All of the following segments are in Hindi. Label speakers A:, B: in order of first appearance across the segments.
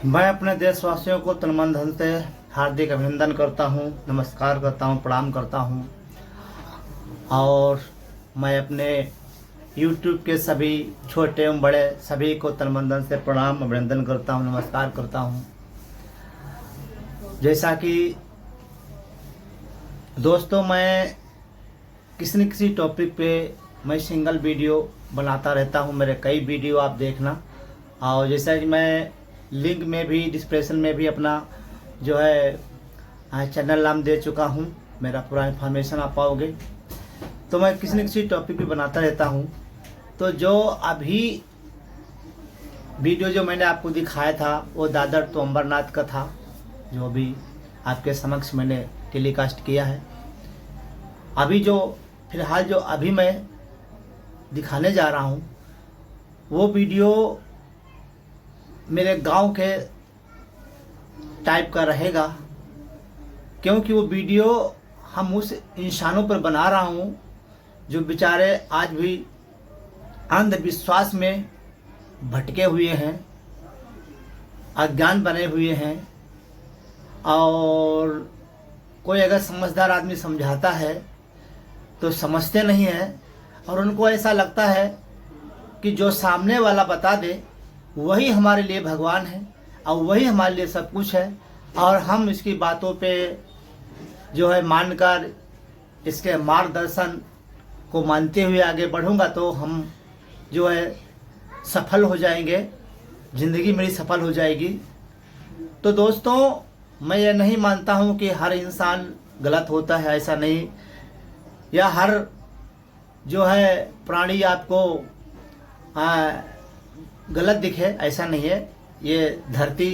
A: मैं अपने देशवासियों को तन मन धन से हार्दिक अभिनंदन करता हूं, नमस्कार करता हूं, प्रणाम करता हूं। और मैं अपने YouTube के सभी छोटे एवं बड़े सभी को तन मन धन से प्रणाम अभिनंदन करता हूं, नमस्कार करता हूं। जैसा कि दोस्तों, मैं किसी न किसी टॉपिक पे मैं सिंगल वीडियो बनाता रहता हूं। मेरे कई वीडियो आप देखना। और जैसा कि मैं लिंक में भी, डिस्क्रिप्शन में भी अपना जो है चैनल नाम दे चुका हूं, मेरा पूरा इन्फॉर्मेशन आप पाओगे। तो मैं किसी न किसी टॉपिक पे बनाता रहता हूं। तो जो अभी वीडियो जो मैंने आपको दिखाया था वो दादर तो अम्बरनाथ का था, जो अभी आपके समक्ष मैंने टेलीकास्ट किया है। अभी जो फिलहाल जो अभी मैं दिखाने जा रहा हूं वो वीडियो मेरे गांव के टाइप का रहेगा, क्योंकि वो वीडियो हम उस इंसानों पर बना रहा हूं जो बेचारे आज भी अंधविश्वास में भटके हुए हैं, अज्ञान बने हुए हैं। और कोई अगर समझदार आदमी समझाता है तो समझते नहीं हैं, और उनको ऐसा लगता है कि जो सामने वाला बता दे वही हमारे लिए भगवान है और वही हमारे लिए सब कुछ है, और हम इसकी बातों पे जो है मानकर इसके मार्गदर्शन को मानते हुए आगे बढ़ूंगा तो हम जो है सफल हो जाएंगे, ज़िंदगी मेरी सफल हो जाएगी। तो दोस्तों, मैं ये नहीं मानता हूँ कि हर इंसान गलत होता है, ऐसा नहीं, या हर जो है प्राणी आपको गलत दिखे, ऐसा नहीं है। ये धरती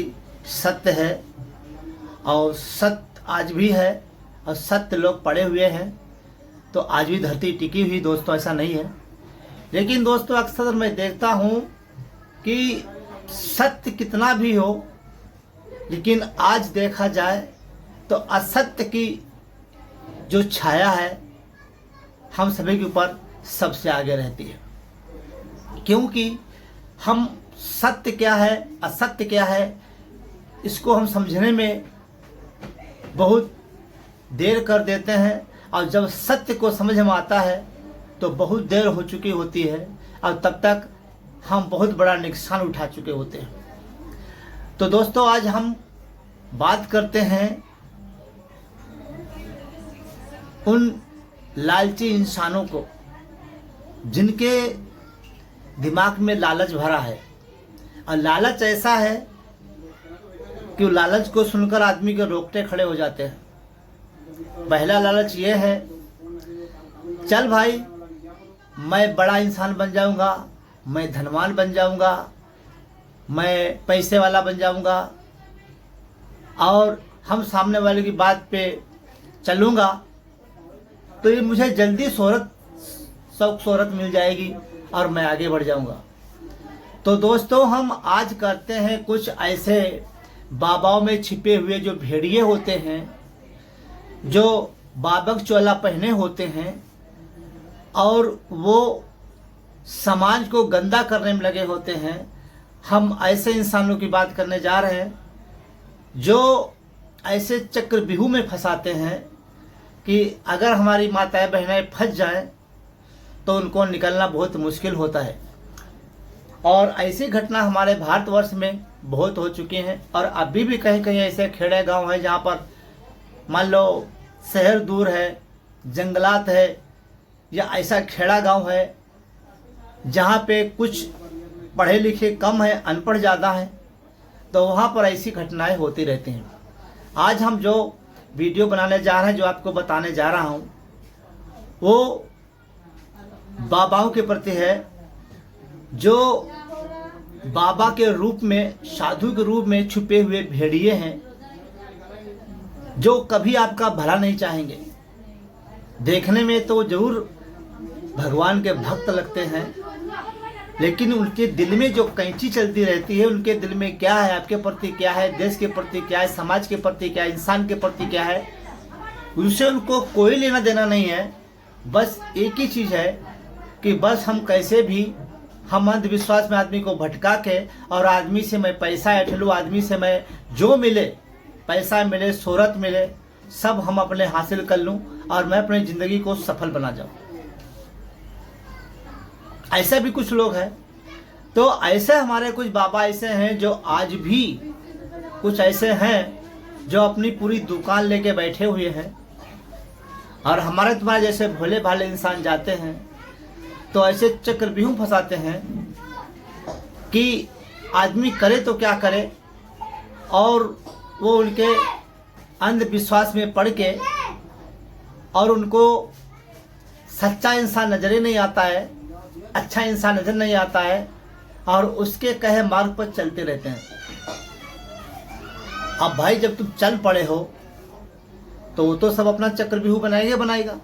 A: सत्य है और सत्य आज भी है, और सत्य लोग पड़े हुए हैं, तो आज भी धरती टिकी हुई दोस्तों, ऐसा नहीं है। लेकिन दोस्तों, अक्सर मैं देखता हूँ कि सत्य कितना भी हो, लेकिन आज देखा जाए तो असत्य की जो छाया है हम सभी के ऊपर सबसे आगे रहती है, क्योंकि हम सत्य क्या है, असत्य क्या है, इसको हम समझने में बहुत देर कर देते हैं, और जब सत्य को समझ में आता है तो बहुत देर हो चुकी होती है, और तब तक हम बहुत बड़ा नुकसान उठा चुके होते हैं। तो दोस्तों, आज हम बात करते हैं उन लालची इंसानों को जिनके दिमाग में लालच भरा है, और लालच ऐसा है कि लालच को सुनकर आदमी के रोकटे खड़े हो जाते हैं। पहला लालच ये है, चल भाई मैं बड़ा इंसान बन जाऊंगा, मैं धनवान बन जाऊंगा, मैं पैसे वाला बन जाऊंगा, और हम सामने वाले की बात पे चलूंगा तो ये मुझे जल्दी शोहरत मिल जाएगी और मैं आगे बढ़ जाऊंगा। तो दोस्तों, हम आज करते हैं कुछ ऐसे बाबाओं में छिपे हुए जो भेड़िए होते हैं, जो बाबक चोला पहने होते हैं, और वो समाज को गंदा करने में लगे होते हैं। हम ऐसे इंसानों की बात करने जा रहे हैं जो ऐसे चक्रव्यूह में फंसाते हैं कि अगर हमारी माताएं बहनें फंस जाएं तो उनको निकलना बहुत मुश्किल होता है। और ऐसी घटना हमारे भारतवर्ष में बहुत हो चुकी हैं, और अभी भी कहीं कहीं ऐसे खेड़े गांव हैं जहां पर मान लो शहर दूर है, जंगलात है, या ऐसा खेड़ा गांव है जहां पे कुछ पढ़े लिखे कम है, अनपढ़ ज़्यादा है, तो वहां पर ऐसी घटनाएं होती रहती हैं। आज हम जो वीडियो बनाने जा रहे हैं, जो आपको बताने जा रहा हूं, वो बाबाओं के प्रति है, जो बाबा के रूप में, साधु के रूप में छुपे हुए भेड़िए हैं, जो कभी आपका भला नहीं चाहेंगे। देखने में तो जरूर भगवान के भक्त लगते हैं, लेकिन उनके दिल में जो कैंची चलती रहती है, उनके दिल में क्या है, आपके प्रति क्या है, देश के प्रति क्या है, समाज के प्रति क्या है, इंसान के प्रति क्या है, उनसे उनको कोई लेना देना नहीं है। बस एक ही चीज़ है कि बस हम कैसे भी हम अंधविश्वास में आदमी को भटका के और आदमी से मैं पैसा ऐंठ लूँ, आदमी से मैं जो मिले, पैसा मिले, शोहरत मिले, सब हम अपने हासिल कर लूँ और मैं अपनी ज़िंदगी को सफल बना जाऊँ। ऐसा भी कुछ लोग हैं। तो ऐसे हमारे कुछ बाबा ऐसे हैं जो आज भी कुछ ऐसे हैं जो अपनी पूरी दुकान लेके बैठे हुए हैं, और हमारे तुम्हारे जैसे भोले भाले इंसान जाते हैं तो ऐसे चक्रव्यूह फंसाते हैं कि आदमी करे तो क्या करे, और वो उनके अंधविश्वास में पड़ के और उनको सच्चा इंसान नजर ही नहीं आता है, अच्छा इंसान नजर नहीं आता है, और उसके कहे मार्ग पर चलते रहते हैं। अब भाई जब तुम चल पड़े हो तो वो तो सब अपना चक्रव्यूह बनाएगा।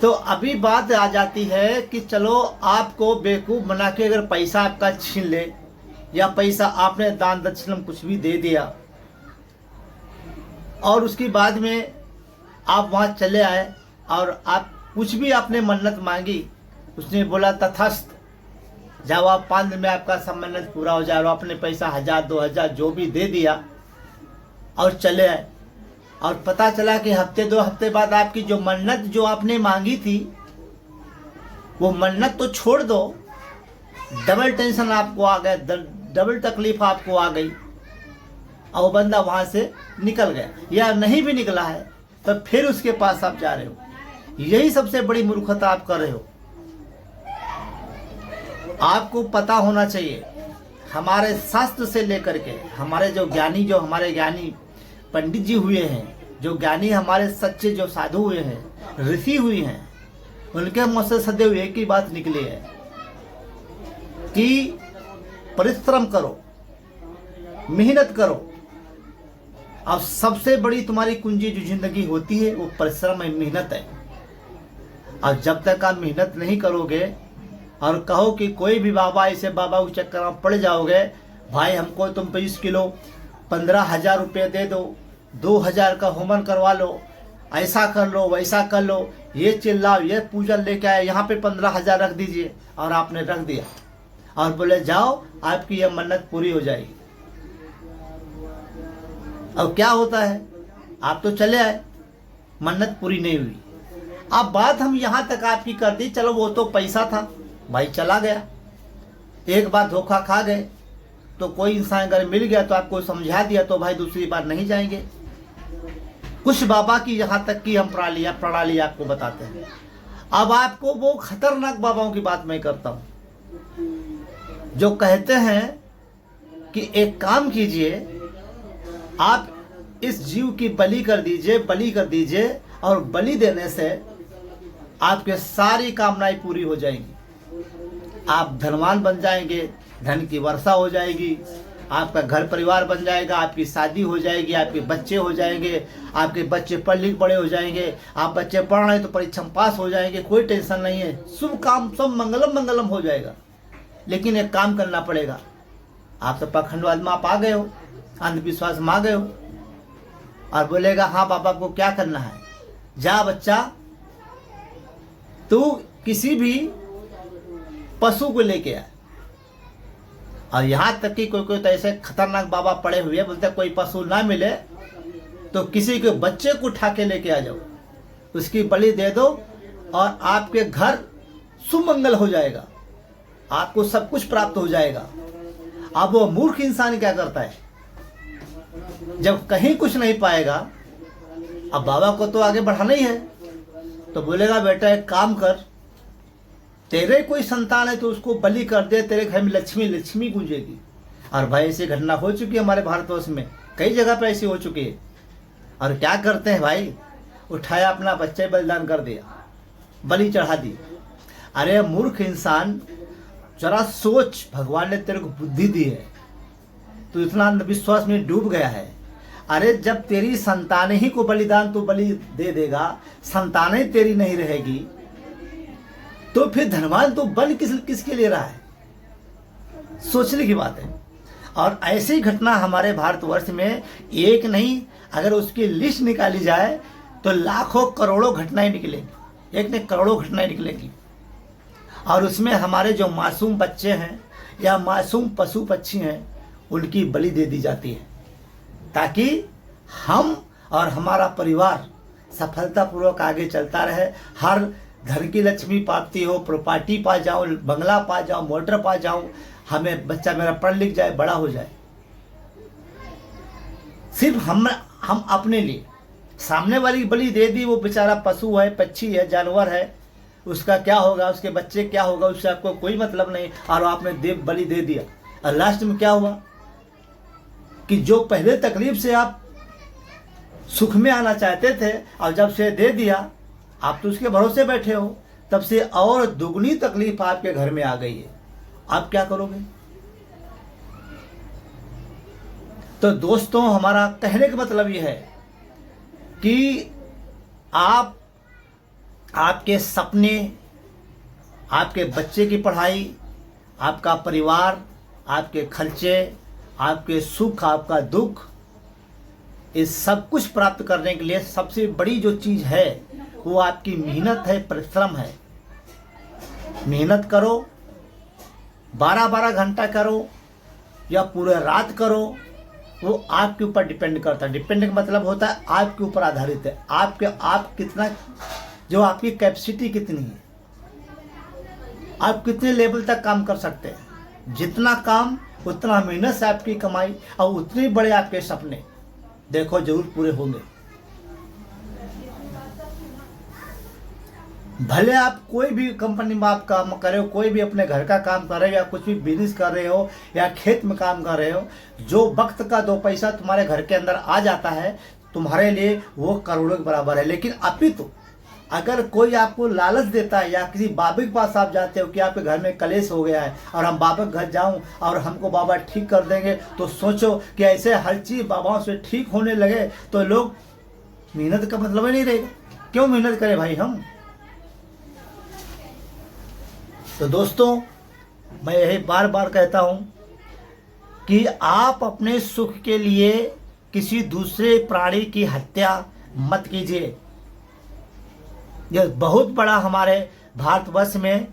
A: तो अभी बात आ जाती है कि चलो आपको बेवकूफ़ बना के अगर पैसा आपका छीन ले, या पैसा आपने दान दक्षिणा कुछ भी दे दिया, और उसके बाद में आप वहाँ चले आए और आप कुछ भी आपने मन्नत मांगी, उसने बोला तथास्त, जब आप 5 दिन में आपका सब मन्नत पूरा हो जाए, और आपने पैसा 1000 2000 जो भी दे दिया और चले आए, और पता चला कि हफ्ते 2 हफ्ते बाद आपकी जो मन्नत जो आपने मांगी थी वो मन्नत तो छोड़ दो, डबल टेंशन आपको आ गया, डबल तकलीफ आपको आ गई, और वो बंदा वहाँ से निकल गया, या नहीं भी निकला है तो फिर उसके पास आप जा रहे हो। यही सबसे बड़ी मूर्खता आप कर रहे हो। आपको पता होना चाहिए, हमारे शास्त्र से लेकर के हमारे जो हमारे ज्ञानी पंडित जी हुए हैं, जो ज्ञानी हमारे सच्चे जो साधु हुए हैं, ऋषि हुए हैं, उनके मुँह से सदैव एक ही बात निकली है कि परिश्रम करो, मेहनत करो, और सबसे बड़ी तुम्हारी कुंजी जो जिंदगी होती है वो परिश्रम है, मेहनत है। और जब तक आप मेहनत नहीं करोगे और कहो कि कोई भी बाबा ऐसे बाबा के चक्कर में पड़ जाओगे, भाई हमको तुम 20 किलो 15,000 रुपये दे दो, 2000 का होमन करवा लो, ऐसा कर लो, वैसा कर लो, ये चिल्लाओ, ये पूजन लेके आए, यहाँ पे 15,000 रख दीजिए, और आपने रख दिया और बोले जाओ आपकी यह मन्नत पूरी हो जाएगी। अब क्या होता है, आप तो चले आए, मन्नत पूरी नहीं हुई। अब बात हम यहाँ तक आपकी कर दी, चलो वो तो पैसा था भाई, चला गया, एक बार धोखा खा गए, तो कोई इंसान अगर मिल गया तो आपको समझा दिया तो भाई दूसरी बार नहीं जाएंगे। कुछ बाबा की यहाँ तक की हम प्रणाली आपको बताते हैं। अब आपको वो खतरनाक बाबाओं की बात मैं करता हूँ जो कहते हैं कि एक काम कीजिए, आप इस जीव की बलि कर दीजिए, और बलि देने से आपके सारी कामनाएं पूरी हो जाएंगी, आप धनवान बन जाएंगे, धन की वर्षा हो जाएगी, आपका घर परिवार बन जाएगा, आपकी शादी हो जाएगी, आपके बच्चे हो जाएंगे, आपके बच्चे पढ़ लिख बड़े हो जाएंगे, आप बच्चे पढ़ रहे हैं तो परीक्षा में पास हो जाएंगे, कोई टेंशन नहीं है, शुभ काम सब मंगलम हो जाएगा। लेकिन एक काम करना पड़ेगा, आप तो पाखंडवाद में आप आ गए हो, अंधविश्वास में आ गए हो, और बोलेगा हाँ बाबा को क्या करना है, जा बच्चा तू किसी भी पशु को लेके आए। और यहाँ तक कि कोई तो ऐसे खतरनाक बाबा पड़े हुए बोलते कोई पशु ना मिले तो किसी के बच्चे को उठा के लेके आ जाओ, उसकी बलि दे दो, और आपके घर सुमंगल हो जाएगा, आपको सब कुछ प्राप्त हो जाएगा। अब वो मूर्ख इंसान क्या करता है, जब कहीं कुछ नहीं पाएगा, अब बाबा को तो आगे बढ़ाना ही है, तो बोलेगा बेटा एक काम कर, तेरे कोई संतान है तो उसको बलि कर दे, तेरे घर में लक्ष्मी गूंजेगी। और भाई ऐसी घटना हो चुकी है हमारे भारतवर्ष में, कई जगह पर ऐसी हो चुकी है। और क्या करते हैं भाई, उठाया अपना बच्चे बलिदान कर दिया, बलि चढ़ा दी। अरे मूर्ख इंसान, जरा सोच, भगवान ने तेरे को बुद्धि दी है, तो इतना अंधविश्वास में डूब गया है। अरे जब तेरी संतानें ही को बलिदान तो बलि दे देगा, संतानें तेरी नहीं रहेगी, तो फिर धनवान तो बन किसके लिए रहा है, सोचने की बात है। और ऐसी घटना हमारे भारतवर्ष में एक नहीं, अगर उसकी लिस्ट निकाली जाए तो लाखों करोड़ों घटनाएं निकलेंगी, एक ने करोड़ों घटनाएं निकलेंगी। और उसमें हमारे जो मासूम बच्चे हैं या मासूम पशु पक्षी हैं उनकी बलि दे दी जाती है, ताकि हम और हमारा परिवार सफलतापूर्वक आगे चलता रहे। हर घर की लक्ष्मी प्राप्ति हो, प्रॉपर्टी पा जाऊँ, बंगला पा जाऊँ, मोटर पा जाऊँ, हमें बच्चा मेरा पढ़ लिख जाए, बड़ा हो जाए। सिर्फ हम अपने लिए। सामने वाली की बलि दे दी, वो बेचारा पशु है, पक्षी है, जानवर है, उसका क्या होगा, उसके बच्चे क्या होगा, उससे आपको कोई मतलब नहीं, और आपने बलि दे दिया। और लास्ट में क्या हुआ कि जो पहले तकलीफ से आप सुख में आना चाहते थे और जब से दे दिया, आप तो उसके भरोसे बैठे हो, तब से और दुगनी तकलीफ आपके घर में आ गई है। आप क्या करोगे? तो दोस्तों, हमारा कहने का मतलब यह है कि आपके सपने, आपके बच्चे की पढ़ाई, आपका परिवार, आपके खर्चे, आपके सुख, आपका दुख, इस सब कुछ प्राप्त करने के लिए सबसे बड़ी जो चीज़ है वो आपकी मेहनत है, परिश्रम है। मेहनत करो, 12-12 घंटा करो या पूरे रात करो, वो आपके ऊपर डिपेंड करता है। डिपेंड का मतलब होता है आपके ऊपर आधारित है। आप कितना, जो आपकी कैपेसिटी कितनी है, आप कितने लेवल तक काम कर सकते हैं। जितना काम उतना मेहनत से आपकी कमाई और उतने बड़े आपके सपने देखो जरूर पूरे होंगे। भले आप कोई भी कंपनी में आप काम कर रहे हो, कोई भी अपने घर का काम कर रहे हो, या कुछ भी बिजनेस कर रहे हो, या खेत में काम कर रहे हो, जो वक्त का 2 पैसा तुम्हारे घर के अंदर आ जाता है तुम्हारे लिए वो करोड़ों के बराबर है। लेकिन अपितु अगर कोई आपको लालच देता है या किसी बाबा के पास आप जाते हो कि आपके घर में कलेश हो गया है और हम बाबा के घर जाऊं और हमको बाबा ठीक कर देंगे, तो सोचो कि ऐसे हर चीज़ बाबाओं से ठीक होने लगे तो लोग, मेहनत का मतलब ही नहीं रहेगा। क्यों मेहनत करें भाई हम? तो दोस्तों, मैं यही बार बार कहता हूं कि आप अपने सुख के लिए किसी दूसरे प्राणी की हत्या मत कीजिए। यह बहुत बड़ा हमारे भारतवर्ष में,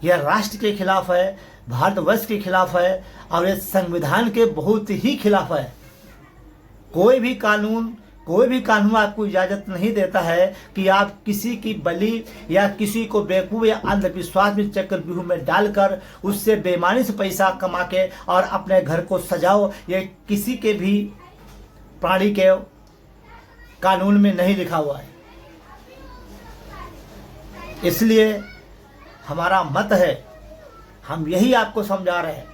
A: यह राष्ट्र के खिलाफ है, भारतवर्ष के खिलाफ है, और यह संविधान के बहुत ही खिलाफ है। कोई भी कानून आपको इजाज़त नहीं देता है कि आप किसी की बलि या किसी को बेवकूफ़ या अंधविश्वास में चक्रव्यूह में डालकर उससे बेईमानी से पैसा कमा के और अपने घर को सजाओ। ये किसी के भी प्राणी के कानून में नहीं लिखा हुआ है। इसलिए हमारा मत है, हम यही आपको समझा रहे हैं।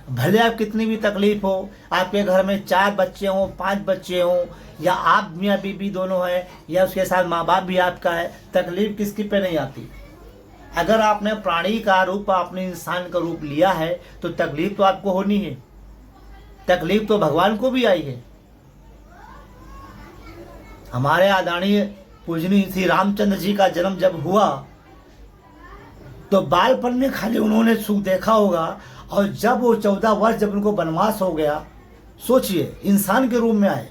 A: भले आप कितनी भी तकलीफ हो, आपके घर में 4 बच्चे हों, 5 बच्चे हों, या आप मियाँ बीबी दोनों हैं, या उसके साथ माँ बाप भी आपका है, तकलीफ किसकी पे नहीं आती। अगर आपने प्राणी का रूप, आपने इंसान का रूप लिया है तो तकलीफ तो आपको होनी है। तकलीफ तो भगवान को भी आई है। हमारे आदरणीय पूजनीय श्री रामचंद्र जी का जन्म जब हुआ तो बालपन में खाली उन्होंने सुख देखा होगा, और जब वो 14 वर्ष जब उनको वनवास हो गया, सोचिए इंसान के रूप में आए,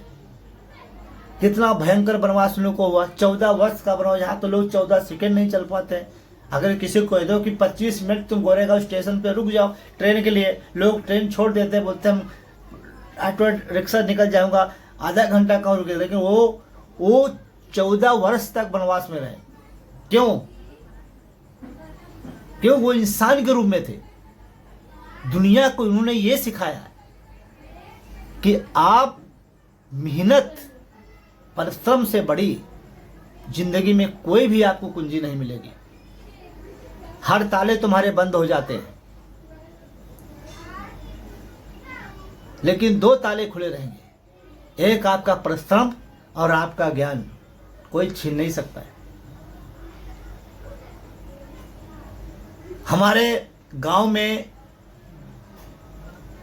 A: कितना भयंकर वनवास उन को हुआ। 14 वर्ष का वनवास। यहाँ तो लोग 14 सेकंड नहीं चल पाते। अगर किसी को कह दो कि 25 मिनट तुम गोरेगांव स्टेशन पे रुक जाओ ट्रेन के लिए, लोग ट्रेन छोड़ देते, बोलते हम ऑटो रिक्शा निकल जाऊंगा, आधा घंटा कहाँ रुके। लेकिन वो 14 वर्ष तक वनवास में रहे। क्यों? वो इंसान के रूप में थे। दुनिया को उन्होंने ये सिखाया कि आप मेहनत, परिश्रम से बड़ी जिंदगी में कोई भी आपको कुंजी नहीं मिलेगी। हर ताले तुम्हारे बंद हो जाते हैं, लेकिन 2 ताले खुले रहेंगे। एक आपका परिश्रम और आपका ज्ञान, कोई छीन नहीं सकता है। हमारे गांव में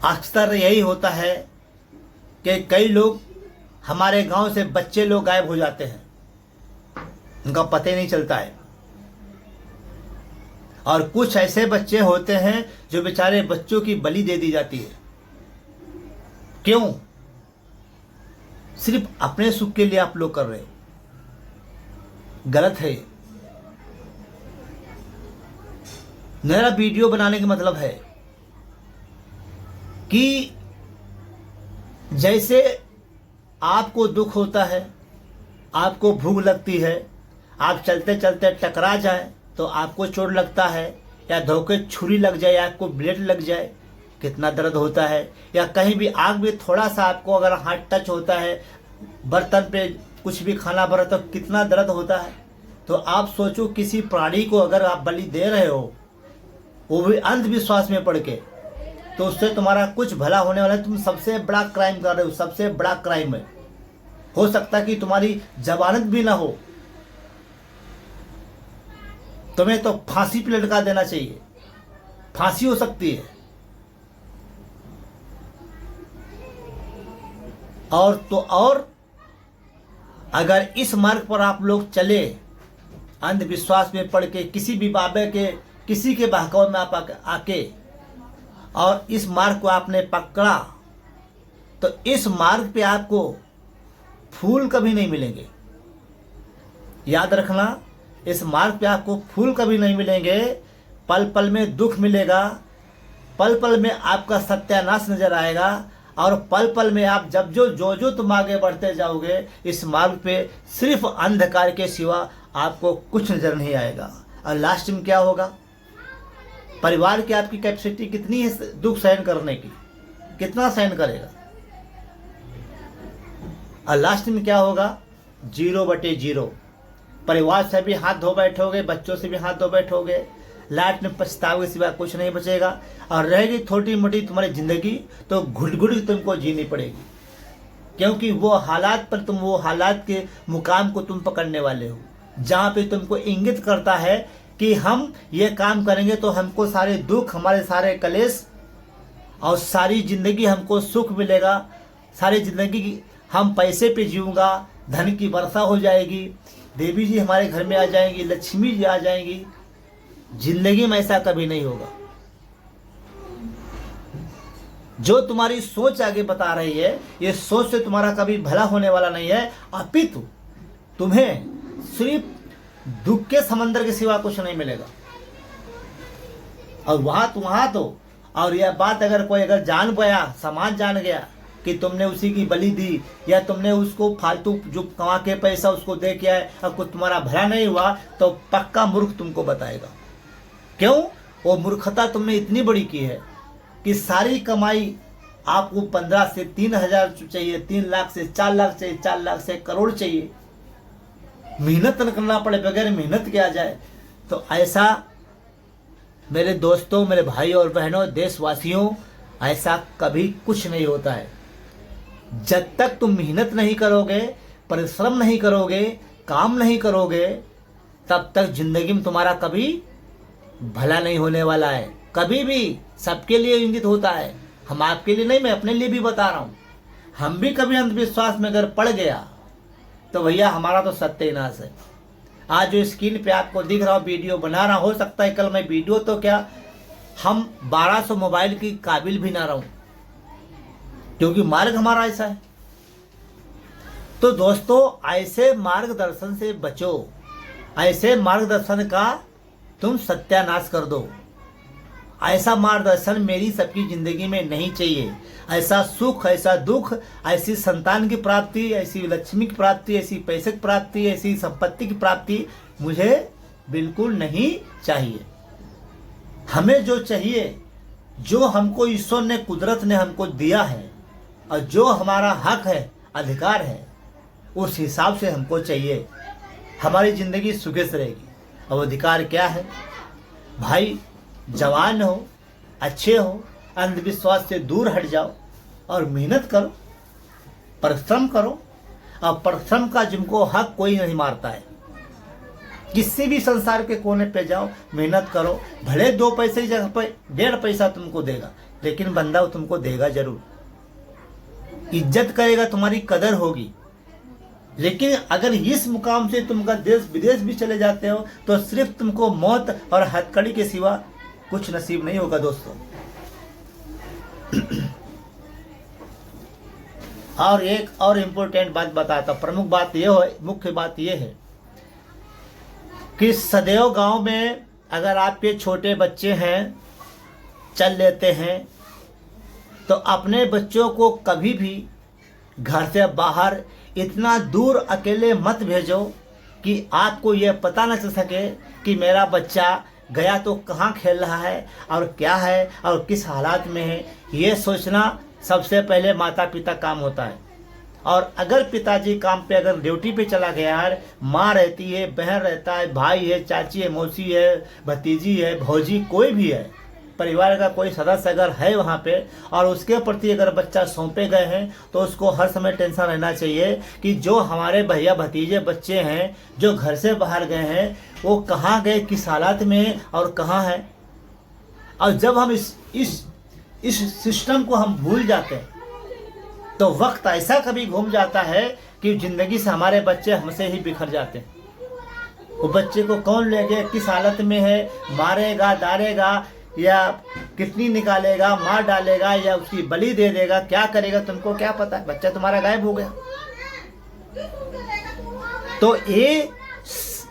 A: अक्सर यही होता है कि कई लोग, हमारे गांव से बच्चे लोग गायब हो जाते हैं, उनका पता ही नहीं चलता है। और कुछ ऐसे बच्चे होते हैं जो बेचारे बच्चों की बलि दे दी जाती है। क्यों? सिर्फ अपने सुख के लिए आप लोग कर रहे हो। गलत है। मेरा वीडियो बनाने का मतलब है कि जैसे आपको दुख होता है, आपको भूख लगती है, आप चलते चलते टकरा जाए तो आपको चोट लगता है, या धोखे छुरी लग जाए, या आपको ब्लेड लग जाए, कितना दर्द होता है। या कहीं भी आग में थोड़ा सा आपको अगर हाथ टच होता है, बर्तन पे कुछ भी खाना भरा तो कितना दर्द होता है। तो आप सोचो किसी प्राणी को अगर आप बलि दे रहे हो, वो भी अंधविश्वास में पड़ के, तो उससे तुम्हारा कुछ भला होने वाला है। तुम सबसे बड़ा क्राइम कर रहे हो, सबसे बड़ा क्राइम है। हो सकता है कि तुम्हारी जमानत भी ना हो, तुम्हें तो फांसी पे लटका देना चाहिए, फांसी हो सकती है। और अगर इस मार्ग पर आप लोग चले, अंधविश्वास में पड़ के, किसी भी बाबे के, किसी के बहकावे में आप आके और इस मार्ग को आपने पकड़ा, तो इस मार्ग पे आपको फूल कभी नहीं मिलेंगे। याद रखना, इस मार्ग पे आपको फूल कभी नहीं मिलेंगे। पल पल में दुख मिलेगा, पल पल में आपका सत्यानाश नजर आएगा, और पल पल में आप जब जो तुम आगे बढ़ते जाओगे इस मार्ग पे, सिर्फ अंधकार के सिवा आपको कुछ नजर नहीं आएगा। और लास्ट में क्या होगा? परिवार की आपकी कैपेसिटी कितनी है दुख सहन करने की, कितना सहन करेगा? और लास्ट में क्या होगा? 0/0। परिवार से भी हाथ धो बैठोगे, बच्चों से भी हाथ धो बैठोगे, लास्ट में पछतावे के सिवा कुछ नहीं बचेगा। और रहेगी थोड़ी मोटी तुम्हारी जिंदगी, तो घुट घुट तुमको जीनी पड़ेगी, क्योंकि वो हालात पर तुम, वो हालात के मुकाम को तुम पकड़ने वाले हो, जहाँ पे तुमको इंगित करता है कि हम ये काम करेंगे तो हमको सारे दुख, हमारे सारे कलेश और सारी जिंदगी हमको सुख मिलेगा, सारी जिंदगी हम पैसे पे जीऊँगा, धन की वर्षा हो जाएगी, देवी जी हमारे घर में आ जाएंगी, लक्ष्मी जी आ जाएंगी। जिंदगी में ऐसा कभी नहीं होगा। जो तुम्हारी सोच आगे बता रही है, ये सोच से तुम्हारा कभी भला होने वाला नहीं है, अपितु तुम्हें सिर्फ दुख के समंदर के सिवा कुछ नहीं मिलेगा। और वहां तो और यह बात अगर कोई अगर जान गया, समाज जान गया कि तुमने उसी की बलि दी, या तुमने उसको फालतू जो कमा के पैसा उसको दे के आए और कुछ तुम्हारा भला नहीं हुआ, तो पक्का मूर्ख तुमको बताएगा। क्यों? वो मूर्खता तुमने इतनी बड़ी की है कि सारी कमाई आपको 15 से 3,000 चाहिए, 3 लाख से 4 लाख चाहिए, 4 लाख से करोड़ चाहिए, मेहनत न करना पड़े, बगैर मेहनत के आ जाए। तो ऐसा मेरे दोस्तों, मेरे भाई और बहनों, देशवासियों, ऐसा कभी कुछ नहीं होता है। जब तक तुम मेहनत नहीं करोगे, परिश्रम नहीं करोगे, काम नहीं करोगे, तब तक जिंदगी में तुम्हारा कभी भला नहीं होने वाला है। कभी भी सबके लिए इंगित होता है, हम आपके लिए नहीं, मैं अपने लिए भी बता रहा हूँ। हम भी कभी अंधविश्वास में अगर पड़ गया तो भैया हमारा तो सत्यानाश है। आज जो स्क्रीन पे आपको दिख रहा हूँ, वीडियो बना रहा, हो सकता है कल मैं वीडियो तो क्या हम 1200 मोबाइल की काबिल भी ना रहूं, क्योंकि मार्ग हमारा ऐसा है। तो दोस्तों, ऐसे मार्गदर्शन से बचो, ऐसे मार्गदर्शन का तुम सत्यानाश कर दो। ऐसा मार्गदर्शन मेरी सबकी जिंदगी में नहीं चाहिए। ऐसा सुख, ऐसा दुख, ऐसी संतान की प्राप्ति, ऐसी लक्ष्मी की प्राप्ति, ऐसी पैसे की प्राप्ति, ऐसी संपत्ति की प्राप्ति मुझे बिल्कुल नहीं चाहिए। हमें जो चाहिए, जो हमको ईश्वर ने, कुदरत ने हमको दिया है, और जो हमारा हक है, अधिकार है, उस हिसाब से हमको चाहिए। हमारी जिंदगी सुखी से रहेगी। अब अधिकार क्या है भाई? जवान हो, अच्छे हो, अंधविश्वास से दूर हट जाओ और मेहनत करो, परिश्रम करो। और परिश्रम का जिनको हक कोई नहीं मारता है। किसी भी संसार के कोने पे जाओ, मेहनत करो, भले 2 पैसे की जगह पर 1.5 पैसा तुमको देगा, लेकिन बंदा तुमको देगा जरूर, इज्जत करेगा, तुम्हारी कदर होगी। लेकिन अगर इस मुकाम से तुम का देश विदेश भी चले जाते हो, तो सिर्फ तुमको मौत और हथकड़ी के सिवा कुछ नसीब नहीं होगा दोस्तों। और एक और इम्पोर्टेंट बात बताता, प्रमुख बात यह है, मुख्य बात यह है कि सदैव गांव में अगर आपके छोटे बच्चे हैं, चल लेते हैं, तो अपने बच्चों को कभी भी घर से बाहर इतना दूर अकेले मत भेजो कि आपको ये पता न चल सके कि मेरा बच्चा गया तो कहाँ खेल रहा है और क्या है और किस हालात में है। ये सोचना सबसे पहले माता पिता काम होता है। और अगर पिताजी काम पे अगर ड्यूटी पे चला गया है, माँ रहती है, बहन रहता है, भाई है, चाची है, मौसी है, भतीजी है, भौजी, कोई भी है, परिवार का कोई सदस्य अगर है वहाँ पे और उसके प्रति अगर बच्चा सौंपे गए हैं, तो उसको हर समय टेंशन रहना चाहिए कि जो हमारे भैया भतीजे बच्चे हैं जो घर से बाहर गए हैं वो कहाँ गए, किस हालात में और कहाँ हैं। और जब हम इस सिस्टम को हम भूल जाते हैं तो वक्त ऐसा कभी घूम जाता है कि ज़िंदगी से हमारे बच्चे हमसे ही बिखर जाते हैं। वो बच्चे को कौन ले गया, किस हालत में है, मारेगा, दारेगा या कितनी निकालेगा, मार डालेगा या उसकी बलि दे देगा, क्या करेगा तुमको क्या पता है, बच्चा तुम्हारा गायब हो गया। तो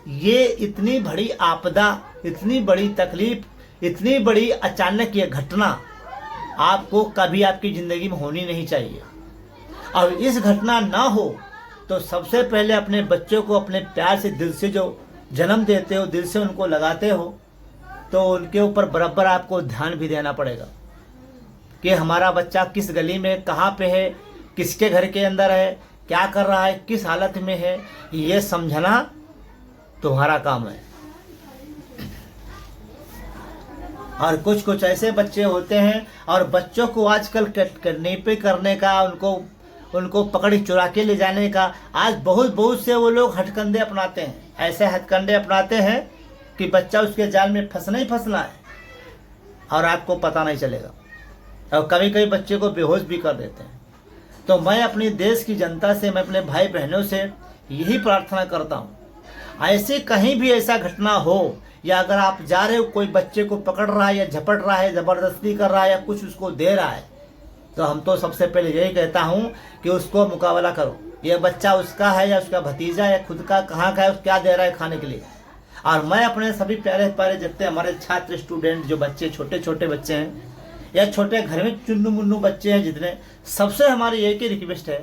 A: ये इतनी बड़ी आपदा, इतनी बड़ी तकलीफ, इतनी बड़ी अचानक ये घटना आपको कभी आपकी ज़िंदगी में होनी नहीं चाहिए। और इस घटना ना हो तो सबसे पहले अपने बच्चों को अपने प्यार से, दिल से जो जन्म देते हो, दिल से उनको लगाते हो, तो उनके ऊपर बराबर आपको ध्यान भी देना पड़ेगा कि हमारा बच्चा किस गली में कहाँ पे है, किसके घर के अंदर है, क्या कर रहा है, किस हालत में है, ये समझना तुम्हारा काम है। और कुछ ऐसे बच्चे होते हैं और बच्चों को आजकल किडनैप करने का, उनको पकड़ चुरा के ले जाने का आज बहुत से वो लोग हथकंडे अपनाते हैं। ऐसे हथकंडे अपनाते हैं कि बच्चा उसके जाल में फंसना ही फंसना है और आपको पता नहीं चलेगा। और कभी बच्चे को बेहोश भी कर देते हैं। तो मैं अपनी देश की जनता से, मैं अपने भाई बहनों से यही प्रार्थना करता हूँ, ऐसे कहीं भी ऐसा घटना हो या अगर आप जा रहे हो, कोई बच्चे को पकड़ रहा है या झपट रहा है, ज़बरदस्ती कर रहा है या कुछ उसको दे रहा है, तो हम तो सबसे पहले यही कहता हूँ कि उसको मुकाबला करो। ये बच्चा उसका है या उसका भतीजा या खुद का, कहाँ का है, क्या दे रहा है खाने के लिए। और मैं अपने सभी प्यारे जितने हमारे छात्र, स्टूडेंट, जो बच्चे छोटे बच्चे हैं या छोटे घर में चुन्नू मुन्नू बच्चे हैं जितने, सबसे हमारी एक ही रिक्वेस्ट है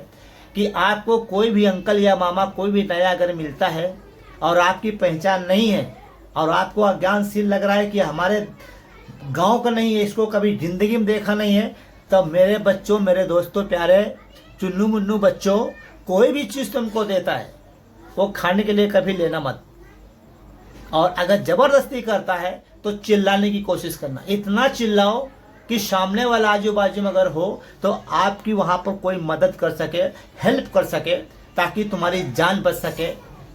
A: कि आपको कोई भी अंकल या मामा कोई भी नया अगर मिलता है और आपकी पहचान नहीं है और आपको अज्ञानशील लग रहा है कि हमारे गांव का नहीं है, इसको कभी ज़िंदगी में देखा नहीं है, तब मेरे बच्चों, मेरे दोस्तों, प्यारे चुन्नू मुन्नू बच्चों, कोई भी चीज़ तुमको देता है वो खाने के लिए कभी लेना मत। और अगर ज़बरदस्ती करता है तो चिल्लाने की कोशिश करना, इतना चिल्लाओ कि सामने वाला आजू बाजू में अगर हो तो आपकी वहाँ पर कोई मदद कर सके, हेल्प कर सके, ताकि तुम्हारी जान बच सके,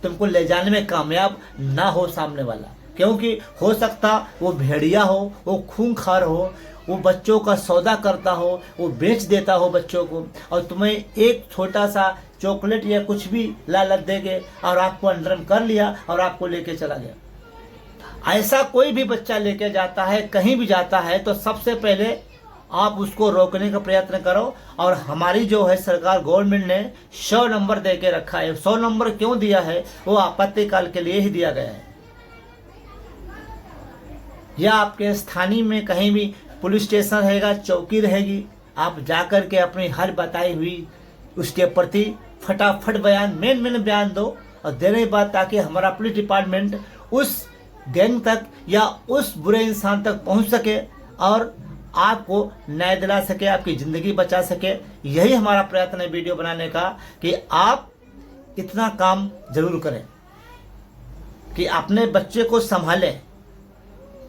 A: तुमको ले जाने में कामयाब ना हो सामने वाला। क्योंकि हो सकता वो भेड़िया हो, वो खूंखार हो, वो बच्चों का सौदा करता हो, वो बेच देता हो बच्चों को, और तुम्हें एक छोटा सा चॉकलेट या कुछ भी लालच देके और आपको अंडर कर लिया और आपको लेके चला गया। ऐसा कोई भी बच्चा लेके जाता है, कहीं भी जाता है, तो सबसे पहले आप उसको रोकने का प्रयत्न करो। और हमारी जो है सरकार, गवर्नमेंट ने 100 नंबर दे के रखा है। 100 नंबर क्यों दिया है? वो आपातकाल के लिए ही दिया गया है। या आपके स्थानीय में कहीं भी पुलिस स्टेशन रहेगा, चौकी रहेगी, आप जाकर के अपनी हर बताई हुई उसके प्रति फटाफट बयान, मेन बयान दो और देने के बाद, ताकि हमारा पुलिस डिपार्टमेंट उस गैंग तक या उस बुरे इंसान तक पहुंच सके और आपको न्याय दिला सके, आपकी ज़िंदगी बचा सके। यही हमारा प्रयत्न है वीडियो बनाने का, कि आप इतना काम जरूर करें कि अपने बच्चे को संभालें,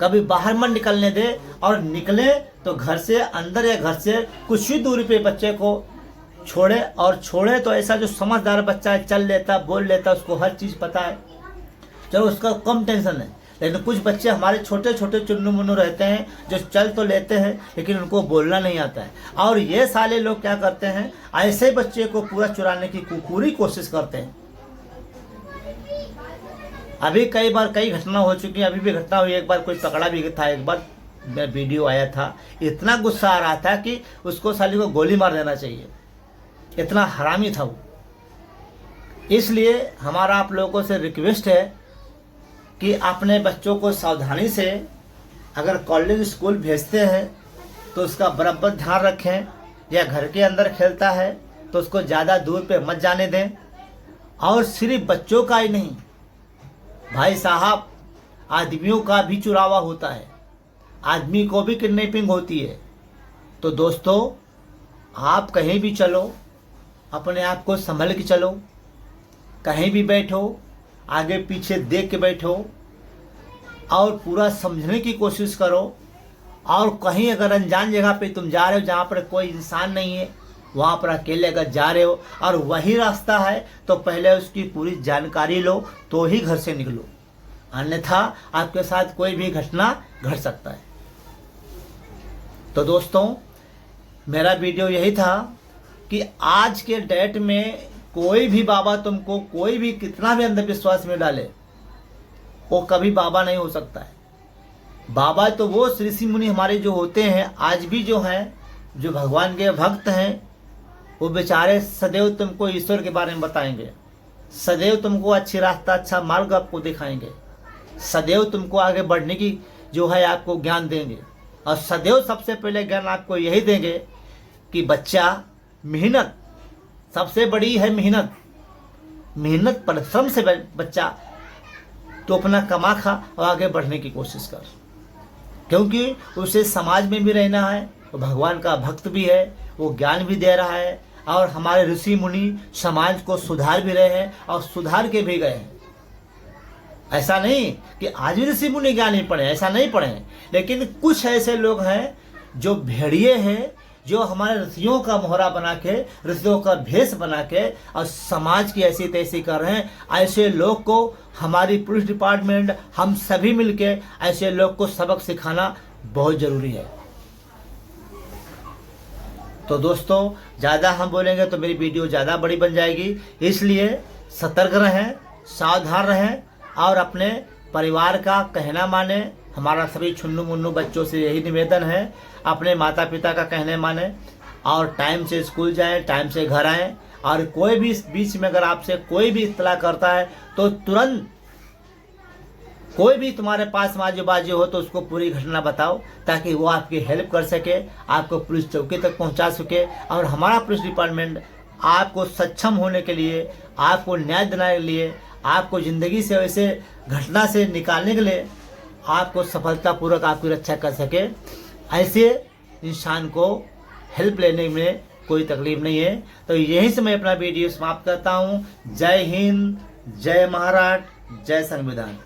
A: कभी बाहर मत निकलने दे, और निकले तो घर से अंदर या घर से कुछ ही दूरी पे बच्चे को छोड़े। और छोड़े तो ऐसा जो समझदार बच्चा है, चल लेता, बोल लेता, उसको हर चीज़ पता है, चलो उसका कम टेंशन है। लेकिन कुछ बच्चे हमारे छोटे चुन्नू मुन्नू रहते हैं, जो चल तो लेते हैं लेकिन उनको बोलना नहीं आता है। और ये साले लोग क्या करते हैं, ऐसे बच्चे को पूरा चुराने की पूरी कोशिश करते हैं। अभी कई बार कई घटना हो चुकी है, अभी भी घटना हुई, एक बार कोई पकड़ा भी था, एक बार मैं वीडियो आया था, इतना गुस्सा आ रहा था कि उसको साले को गोली मार देना चाहिए, इतना हरामी था वो। इसलिए हमारा आप लोगों से रिक्वेस्ट है कि अपने बच्चों को सावधानी से अगर कॉलेज स्कूल भेजते हैं तो उसका बराबर ध्यान रखें, या घर के अंदर खेलता है तो उसको ज़्यादा दूर पे मत जाने दें। और सिर्फ बच्चों का ही नहीं भाई साहब, आदमियों का भी चुरावा होता है, आदमी को भी किडनैपिंग होती है। तो दोस्तों, आप कहीं भी चलो अपने आप को संभल के चलो, कहीं भी बैठो आगे पीछे देख के बैठो और पूरा समझने की कोशिश करो। और कहीं अगर अनजान जगह पे तुम जा रहे हो जहाँ पर कोई इंसान नहीं है, वहाँ पर अकेले अगर जा रहे हो और वही रास्ता है तो पहले उसकी पूरी जानकारी लो तो ही घर से निकलो, अन्यथा आपके साथ कोई भी घटना घट सकता है। तो दोस्तों, मेरा वीडियो यही था कि आज के डेट में कोई भी बाबा तुमको कोई भी कितना भी अंधविश्वास में डाले, वो कभी बाबा नहीं हो सकता है। बाबा तो वो ऋषि मुनि हमारे जो होते हैं, आज भी जो हैं, जो भगवान के भक्त हैं, वो बेचारे सदैव तुमको ईश्वर के बारे में बताएंगे, सदैव तुमको अच्छी रास्ता अच्छा मार्ग आपको दिखाएंगे, सदैव तुमको आगे बढ़ने की जो है आपको ज्ञान देंगे। और सदैव सबसे पहले ज्ञान आपको यही देंगे कि बच्चा, मेहनत सबसे बड़ी है, मेहनत परिश्रम से बच्चा तो अपना कमा खा और आगे बढ़ने की कोशिश कर, क्योंकि उसे समाज में भी रहना है, वो भगवान का भक्त भी है, वो ज्ञान भी दे रहा है और हमारे ऋषि मुनि समाज को सुधार भी रहे हैं और सुधार के भी गए हैं। ऐसा नहीं कि आज भी ऋषि मुनि ज्ञान ही पढ़े, ऐसा नहीं पढ़े, लेकिन कुछ ऐसे लोग हैं जो भेड़िए हैं, जो हमारे ऋषियों का मोहरा बना के, ऋषियों का भेष बना के और समाज की ऐसी तैसी कर रहे हैं। ऐसे लोग को हमारी पुलिस डिपार्टमेंट, हम सभी मिलके ऐसे लोग को सबक सिखाना बहुत ज़रूरी है। तो दोस्तों, ज़्यादा हम बोलेंगे तो मेरी वीडियो ज़्यादा बड़ी बन जाएगी, इसलिए सतर्क रहें, सावधान रहें और अपने परिवार का कहना माने। हमारा सभी छुन्नू मुन्नू बच्चों से यही निवेदन है, अपने माता पिता का कहने माने और टाइम से स्कूल जाएं, टाइम से घर आएं। और कोई भी इस बीच में अगर आपसे कोई भी इत्तला करता है तो तुरंत, कोई भी तुम्हारे पास आजू बाजू हो तो उसको पूरी घटना बताओ, ताकि वो आपकी हेल्प कर सके, आपको पुलिस चौकी तक पहुंचा सके। और हमारा पुलिस डिपार्टमेंट आपको सक्षम होने के लिए, आपको न्याय दिलाने के लिए, आपको ज़िंदगी से वैसे घटना से निकालने के लिए आपको सफलतापूर्वक आपकी रक्षा कर सके। ऐसे इंसान को हेल्प लेने में कोई तकलीफ नहीं है। तो यहीं से मैं अपना वीडियो समाप्त करता हूँ। जय हिंद, जय महाराष्ट्र, जय संविधान।